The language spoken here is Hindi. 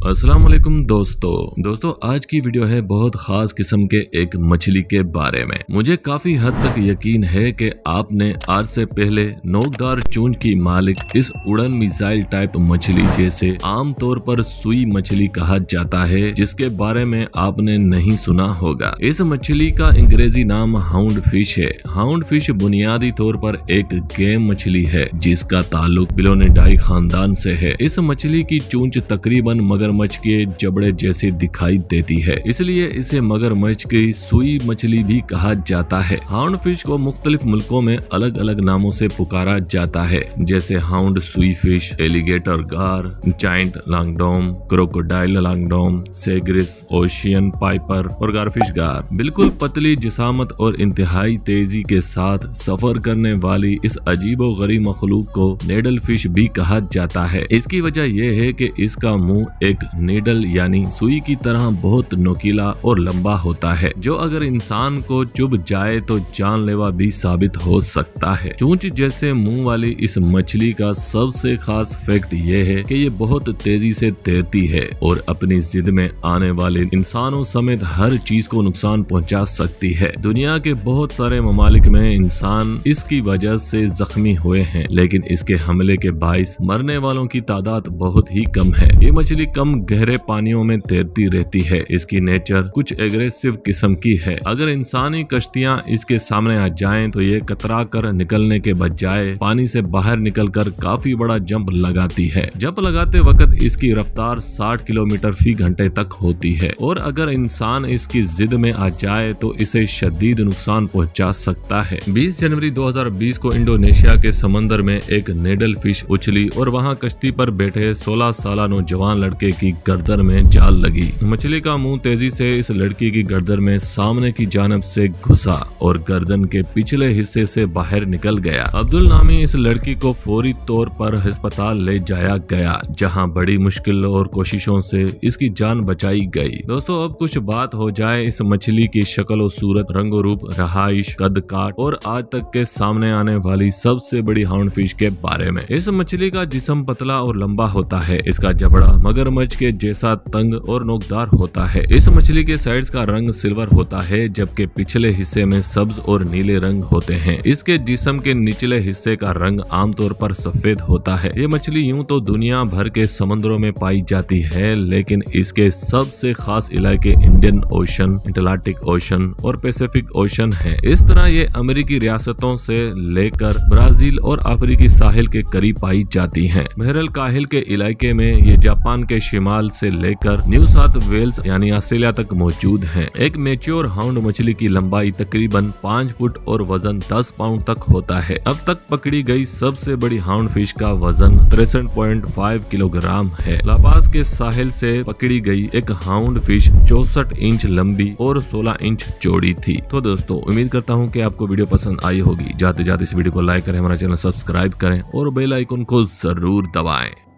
अस्सलाम वालेकुम दोस्तों आज की वीडियो है बहुत खास किस्म के एक मछली के बारे में। मुझे काफी हद तक यकीन है कि आपने आज से पहले नोकदार चोंच की मालिक इस उड़न मिसाइल टाइप मछली जिसे आम तौर पर सुई मछली कहा जाता है जिसके बारे में आपने नहीं सुना होगा। इस मछली का अंग्रेजी नाम हाउंड फिश है। हाउंड फिश बुनियादी तौर पर एक गेम मछली है जिसका ताल्लुक बिलोनिडाई खानदान से है। इस मछली की चोंच तकरीबन मगरमच्छ के जबड़े जैसी दिखाई देती है, इसलिए इसे मगरमच्छ की सुई मछली भी कहा जाता है। हाउंड फिश को मुख्तलिफ मुल्कों में अलग अलग नामों से पुकारा जाता है, जैसे हाउंड सुई फिश, एलिगेटर गार, जायंट लॉन्गडॉम, क्रोकोडाइल लॉन्गडॉम, सेग्रिस, ओशियन पाइपर और गारफिश गार। बिल्कुल पतली जिसामत और इंतहाई तेजी के साथ सफर करने वाली इस अजीबो गरीब मखलूक को नेडल फिश भी कहा जाता है। इसकी वजह यह है कि इसका मुंह एक नीडल यानी सुई की तरह बहुत नुकीला और लंबा होता है, जो अगर इंसान को चुभ जाए तो जानलेवा भी साबित हो सकता है। चोंच जैसे मुंह वाली इस मछली का सबसे खास फैक्ट ये है कि ये बहुत तेजी से तैरती है और अपनी जिद में आने वाले इंसानों समेत हर चीज को नुकसान पहुंचा सकती है। दुनिया के बहुत सारे ममालिक में इंसान इसकी वजह से जख्मी हुए हैं, लेकिन इसके हमले के बाइस मरने वालों की तादाद बहुत ही कम है। ये मछली कम गहरे पानियों में तैरती रहती है। इसकी नेचर कुछ एग्रेसिव किस्म की है। अगर इंसानी कश्तियां इसके सामने आ जाएं तो ये कतरा कर निकलने के बजाय पानी से बाहर निकलकर काफी बड़ा जंप लगाती है। जंप लगाते वक्त इसकी रफ्तार 60 किलोमीटर फी घंटे तक होती है और अगर इंसान इसकी जिद में आ जाए तो इसे शदीद नुकसान पहुंचा सकता है। 20 जनवरी 2020 को इंडोनेशिया के समंदर में एक नेडल फिश उछली और वहां कश्ती पर बैठे 16 साल नौजवान लड़के की गर्दन में जाल लगी। मछली का मुंह तेजी से इस लड़की की गर्दन में सामने की जानब से घुसा और गर्दन के पिछले हिस्से से बाहर निकल गया। अब्दुल नामी इस लड़की को फौरी तौर पर अस्पताल ले जाया गया, जहां बड़ी मुश्किल और कोशिशों से इसकी जान बचाई गई। दोस्तों अब कुछ बात हो जाए इस मछली की शक्ल और सूरत, रंगो रूप, रहाइश, कद काट और आज तक के सामने आने वाली सबसे बड़ी हाउंड फिश के बारे में। इस मछली का जिस्म पतला और लंबा होता है। इसका जबड़ा मगरमच्छ के जैसा तंग और नोकदार होता है। इस मछली के साइड्स का रंग सिल्वर होता है, जबकि पिछले हिस्से में सब्ज और नीले रंग होते हैं। इसके जिस्म के निचले हिस्से का रंग आमतौर पर सफेद होता है। ये मछली यूं तो दुनिया भर के समुद्रों में पाई जाती है, लेकिन इसके सबसे खास इलाके इंडियन ओशन, अटलांटिक ओशन और पैसिफिक ओशन है। इस तरह ये अमेरिकी रियासतों से लेकर ब्राजील और अफ्रीकी साहिल के करीब पाई जाती है। बहरल काहिल के इलाके में ये जापान के शिमाल से लेकर न्यू साउथ वेल्स यानी ऑस्ट्रेलिया तक मौजूद है। एक मैच्योर हाउंड मछली की लंबाई तकरीबन 5 फुट और वजन 10 पाउंड तक होता है। अब तक पकड़ी गई सबसे बड़ी हाउंड फिश का वजन 63.5 किलोग्राम है। लापास के साहिल से पकड़ी गई एक हाउंड फिश 64 इंच लंबी और 16 इंच चौड़ी थी। तो दोस्तों उम्मीद करता हूँ कि आपको वीडियो पसंद आई होगी। जाते जाते इस वीडियो को लाइक करें, हमारा चैनल सब्सक्राइब करें और बेल आइकन को जरूर दबाएं।